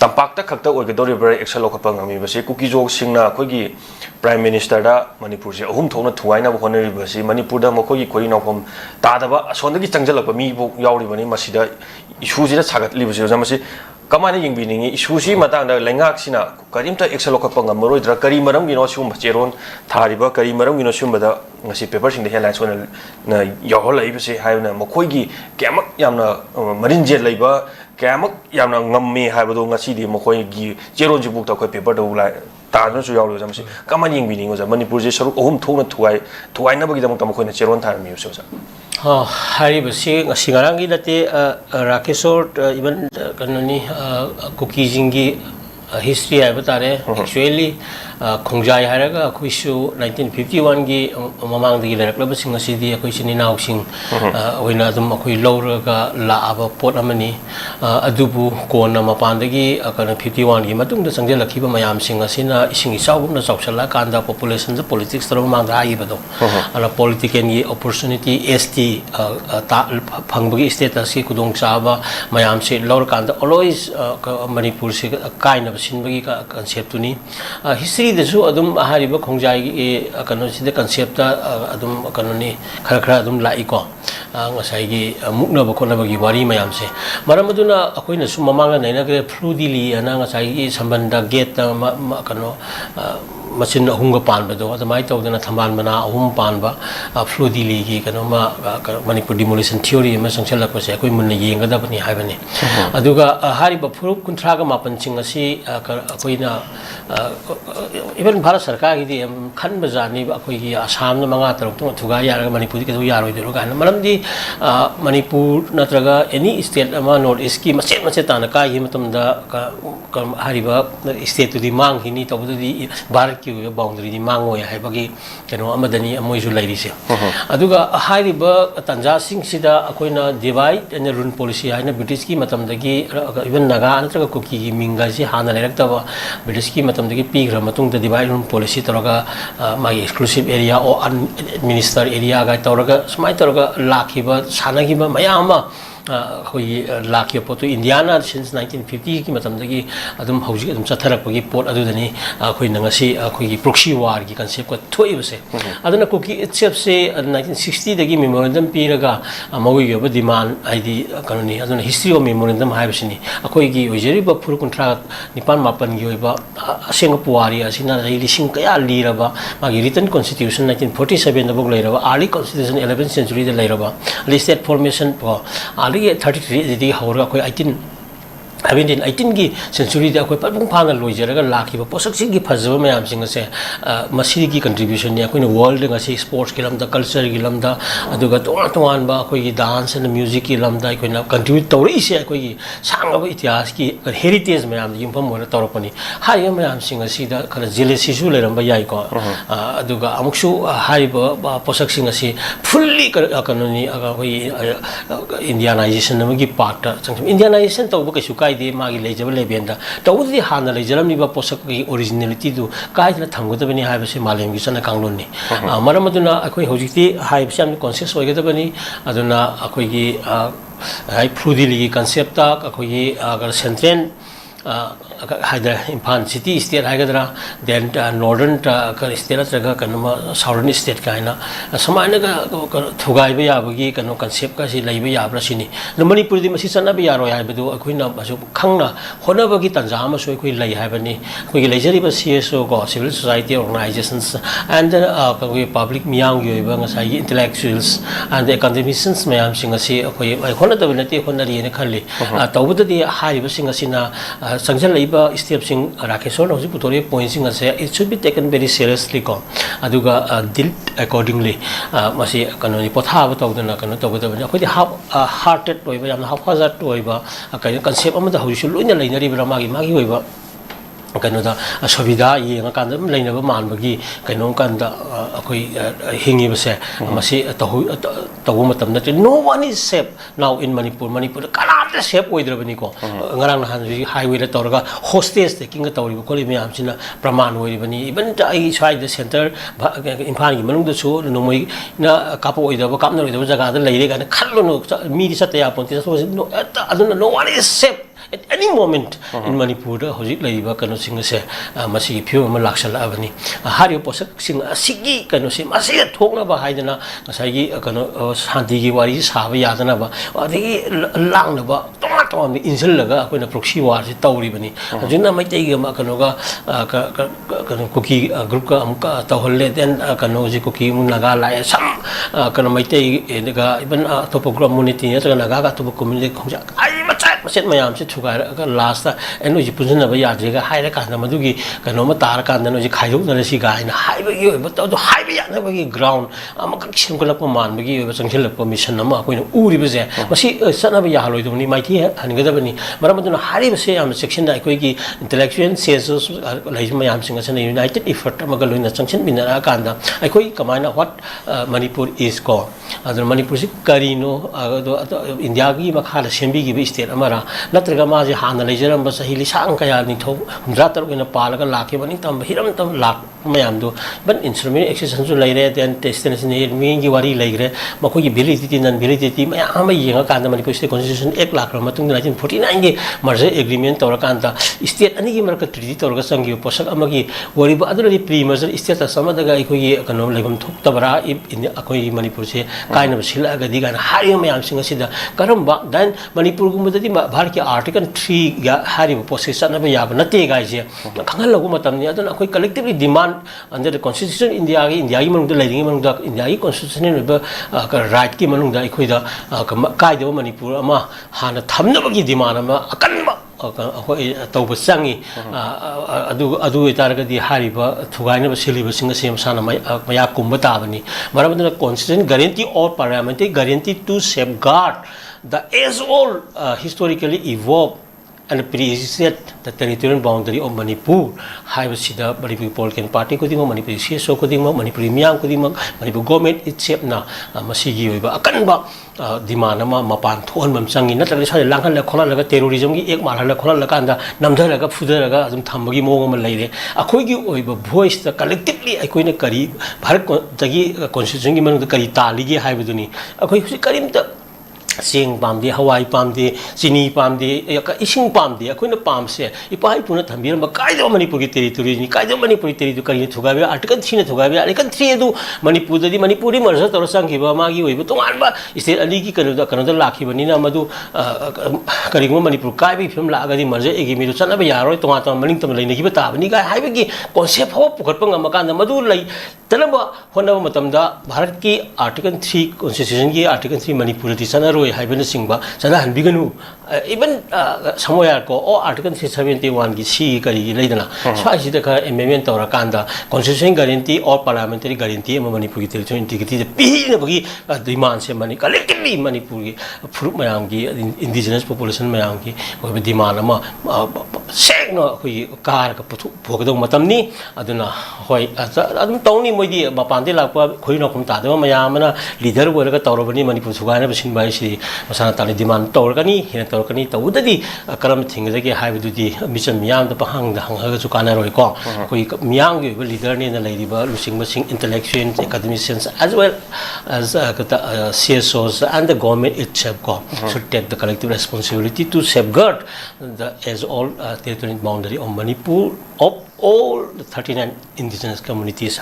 tampakta khakta oigadoribra action lokapang ami basi 𝐍𝐄𝐖𝐒 ꯑꯩꯈꯣꯏꯒꯤ prime ꯃꯤꯅꯤꯁꯇꯔꯗ ꯃꯅꯤꯄꯨꯔꯁꯦ ꯑꯍꯨꯝ ꯊꯣꯛꯅ ꯊꯨꯒꯥꯏꯅꯕ ꯍꯣꯠꯅꯔꯤꯕꯁꯤ ꯃꯅꯤꯄꯨꯔꯗ ꯃꯈꯣꯏꯒꯤ ꯈꯣꯏꯔꯤ ꯅꯥꯎꯐꯝ ꯇꯥꯗꯕ ꯑꯁꯣꯟꯗꯒꯤ ꯆꯪꯖꯜꯂꯛꯄ ꯃꯤꯕꯨ ꯌꯥꯎꯔꯤꯕꯅꯤ ꯃꯁꯤꯗ ꯏꯁꯨꯁꯤꯗ ꯁꯥꯒꯠꯂꯤꯕꯁꯤ ꯑꯣꯖꯥ ꯃꯁꯤ ꯀꯃꯥꯏꯅ ꯌꯦꯡꯕꯤꯅꯤꯡꯉꯤ ꯏꯁꯨꯁꯤ ꯃꯇꯥꯡꯗ ꯂꯩꯉꯥꯛꯁꯤꯅ ꯀꯔꯤꯝꯇ ꯑꯦꯛꯁꯟ ꯂꯧꯈꯠꯄ ꯉꯝꯃꯔꯣꯏꯗ꯭ꯔꯥ ꯀꯔꯤ ꯃꯔꯝꯒꯤꯅꯣ ꯁꯤꯒꯨꯝꯕ ꯆꯦꯔꯣꯟ ꯊꯥꯔꯤꯕ ꯀꯔꯤ ꯃꯔꯝꯒꯤꯅꯣ ꯁꯤꯒꯨꯝꯕꯗ ꯉꯁꯤ ꯄꯦꯄꯔꯁꯤꯡꯗ ꯍꯦꯗꯂꯥꯏꯟꯁ ꯑꯣꯏꯅ ꯌꯥꯎꯍꯜꯂꯛꯏꯕꯁꯤ ꯍꯥꯏꯕꯅ ꯃꯈꯣꯏꯒꯤ ꯀꯌꯥꯃꯛ ꯌꯥꯝꯅ ꯃꯔꯤꯟꯖꯦꯜ ꯂꯩꯕ ꯀꯌꯥꯃꯛ ꯌꯥꯝꯅ ꯉꯝꯃꯤ ꯍꯥꯏꯕꯗꯣ ꯉꯁꯤꯗꯤ ꯃꯈꯣꯏꯒꯤ ꯆꯦꯔꯣꯟꯁꯤꯕꯨꯛꯇ ꯑꯩꯈꯣꯏ ꯄꯦꯄꯔꯗ ꯇꯥꯗꯅꯁꯨ ꯌꯥꯎꯔꯤ ꯑꯣꯖꯥ ꯃꯁꯤ ꯀꯃꯥꯏꯅ ꯌꯦꯡꯕꯤꯅꯤꯡꯉꯤ ꯑꯣꯖꯥ ꯃꯅꯤꯄꯨꯔꯁꯦ ꯁꯔꯨꯛ ꯑꯍꯨꯝ ꯊꯣꯛꯅ ꯊꯨꯒꯥꯏꯅꯕꯒꯤꯗꯃꯛꯇ ꯃꯈꯣꯏꯅ ꯆꯦꯔꯣꯟ ꯊꯥꯔꯝꯃꯤꯕꯁꯤ ꯑꯣꯖꯥ ꯍꯥꯏꯔꯤꯕꯁꯤ ꯉꯁꯤ ꯉꯔꯥꯡꯒꯤ ꯅꯠꯇꯦ ꯔꯥꯀꯦꯁꯣꯔ ꯏꯚꯟ ꯀꯩꯅꯣꯅꯤ ꯀꯨꯀꯤꯁꯤꯡꯒꯤ history haibा tare actually khongjai haraga akhoisu 1951 gi mamang dagi laraklaba sing asidi akhoi sini naw sing oina adum akhoi lawraga laaba pot amani adubu kona mapandagi akana 51 gi matung da sangjel lakhiba mayam sing asina ising isawgumna chawsala kanda population da politics taro mang da ai bado ala political gi opportunity st ta phangbagi status ki kudong chaba mayam se lawr kanda always manipur se kaina sinbagi concept ni history de su adum hariba khongjai gi kano sida concept ta adum kano ni khara khara adum lai ko ngasai gi mukna ba khona bagi wari mayam se maram aduna akoina su mamanga naina ge fludili ana ngasai gi sambanda gate kano machine ahunga panba do adamai tawdana thamban mana ahum panba fludili gi kano ma manipur demolition theory ma sangchala ko se koi munna yenga da bani haibani aduga hariba furup kunthra ga mapan ching asi akoina even bharat sarkar gi khan bajani akoi gi assam na manga taruk to thuga yaraga manipur gi to yaroi de ga maram di manipur natraga any state ama north east ki machet ta na ka hi matam da hariba state to di mang hini to di bharat ki boundary di mango ya haibagi keno amadani amoi ju lairi se aduga hariba tanja sing sida akoina divide and rule policy haina british ki matam dagi even naga natraga kuki gi minga ji hana lerak ta british ki matam dagi pigra matung da divide rule policy toroga magi exclusive area or administered area ga toroga smai toroga lakhiba sanagi ba mayama khoi lakhiya potu indiana since 1950 ki matam dagi adum hauji adum chatharakpagi pot adudani khoi nangasi khoi gi proxy war gi concept ko thoi base aduna kuki itself se 1960 dagi memorandum piraga amoi gi ba demand id kanoni aduna history of memorandum haibasini khoi gi ojeri ba furu kuntra nipan mapan gi oiba asenga puari asina lising kaya liraba magi written constitution 1947 da bok leiraba early constitution 11th century da leiraba state formation po 33 di haura koi 18 gi century da koi papung phana loijaraga lakhiba posak sing gi phajaba mayam sing ase masiri gi contribution ni koi world nga se sports ki lamda culture gi lamda aduga toan ba koi gi dance and music ki lamda koi na contribute tawri se koi gi sangaba itihas ki heritage mayam gi pham mona tawrapani hari mayam sing ase da kana jealousy su leramba yai ko aduga amuksu hari ba posak sing ase fully kanoni koi indianization gi part indianization tawba kai su de magi lejaba lebenda tawdi hana lejaram ni ba posak gi originality du kai na thamgoda bani ha base malem gi sana kanglon ni maram aduna akoi hojikti hai base conscious hoigada bani aduna akoi gi hai fludili gi concept ta akoi gi agar central haida impan city state haigadra then northern state traga kanuma southern state kaina samaina ga thugai ba yabagi kanu concept ka si leiba yabra sini no manipur di masi sana ba yaro ya bedu akoina basu khangna hona bagi tanja ma soi koi lei haibani koi leijari ba cso go civil society organizations and koi public miyang gi ba ngasai intellectuals and the academicians mayam singa si koi hona da benati hona ri ne khalli tawbuda di hari ba singa sina sangjal leiba step sing rakesor no ji putori point sing ase it should be taken very seriously ko aduga dealt accordingly masi kanoni potha ba tawdana kanu tawda ba khoi half hearted oiba yam half hearted oiba kai concept amada hausu loina leinari bra magi oiba kano da asabida yenga kan dam leina ba man bagi kano kan da akoi hingi ba se masi tahu matam na no one is safe now in manipur kala ta safe oidra bani ko ngarang han highway da torga hostage taking ga tawri ko le mi am sina praman oi bani even ai side the center imphal gi manung da su no moi na kapo oida ba kapna oida ba jaga da leire ga khallo no mi di satya ponti so no one is safe at any moment in Manipur hojik laiba kano sing se masi phu ma laksala abani hari posak sing asigi kano se masi thokna ba haidana ngasai gi kano shanti gi wari saba yadana ba adigi langna ba toma toma insil laga akoina proxy war se tawri bani hojina mai tei gi ma kano ga kano kuki group ka amka tawhalle then kano ji kuki mun naga la sam kano mai tei ga even topo group community ya naga ga topo community khongja ai machat machet mayam se thuga ga last eno ji punjana ba yadri ga haira ka na madugi kano ma tar ka na ji khaiduk na si ga ina hai ba gi ba to hai ba ya na ba gi ground am ka sim ko lak man ba gi ba changchil lak mission na ko ina uri ba je masi sana ba ya haloi do ni mai thi han ga da ba ni maram aduna hari ba se am section da ko gi intellectual sales lai mayam sing sa united effort ma ga loina changchin bin na ka da ai ko kamaina what Manipur is called aduna Manipur si karino India gi ma khala sembi gi state amara natraga ma je han lai jaram ba sahi lisang kaya ni tho humdra tar ina palaga lakhe bani tam hiram tam lak mayam do ban instrument exercise su lai re then destination mi gi wari lai re ma ko gi validity nan validity ma ama yenga kan da Manipur state constitution 1 lakh ra matung 1949 gi merger agreement tor kan da state ani gi marka treaty tor ga sangi posak ama gi wari ba adura pre merger state sama daga ai ko gi kano laibam thok tabara in akoi Manipur se kaina basila ga digan hari mayam singa sida karamba dan Manipur gum dadi bharat ki article 3 ga hari process na ba yab na te ga je khangal lagu matam ni aduna akoi collectively demand under the constitution India gi manung da leading manung da India gi constitution ni ba right ki manung da akoi da kai da Manipur ama hana thamna ba gi demand ama akan ba akoi tawba sangi adu itarga di hari ba thugai na ba sili ba singa sem sana maya kumba ta bani maram da constitution guarantee or parliamentary guarantee to safeguard the age old historically evolved and pre-existed the territorial boundary of Manipur. High Sida Manipur Political Party could Manipur CSO could Manipur Miang could Manipur government itself na Masigi Akanba Dimanama Mapan Thon Mamsangi, not only Lankan la Kola terrorism, Ekmala Kola Lakanda, Namdaraga Fudaraga, Tamagi Mogam lady. A Kogi voice the collectively I couldn't carry Tagi constitution the Karitali Hibuduni. A Karim Sing palm the Hawaii palm the Sini palm the Ishing palm the Aquina palm say, if I put a Tambir, but Kaido Manipuri territory, Kaido Manipuri territory to Gavia, Article 3 to Gavia, I can 3 do Manipur, the Manipuri Marza or Sanki Magi, but Tomamba is there a leaky Canada Laki, Vanina Madu Karimu Manipur Kaibi from Lagadi Marza, Egimi to Sanabia, Tomato, Manington, Nigibata, Niga, Hibiki, concept hope, Kopanga Makana Madu, like Talaba, Honda Matamda, Bharaki, Article 3 Constitution, Article 3 Manipur, Sanaro. Hibana Singba, Sana Biganu, even somewhere or Article 371 Gishi Kari Ladana. So I see the amendment or Akanda, constitution guarantee or parliamentary guarantee of Manipuri territory integrity, the P demands a money collectively Manipuri, fruit Mayangi, indigenous population Mayangi, or Dimanama, Segno, Car, Pogo Matamni, Aduna, Hoi, Adam Tony Modi, Bapandila, Koino Kumtada, Mayamana, leader, where a Torobani Manipur Sugana, seen by she. Masana tali demand torkani hina torkani tawudadi karam thingda ke haibu di mission miyam da pahang da hang chu kana roi ko koi miyam ge leader ne na lady ba lusing masing intellectuals academicians as well as CSOs and the government itself ko should take the collective responsibility to safeguard the as all territorial boundary of Manipur of all the 39 indigenous communities.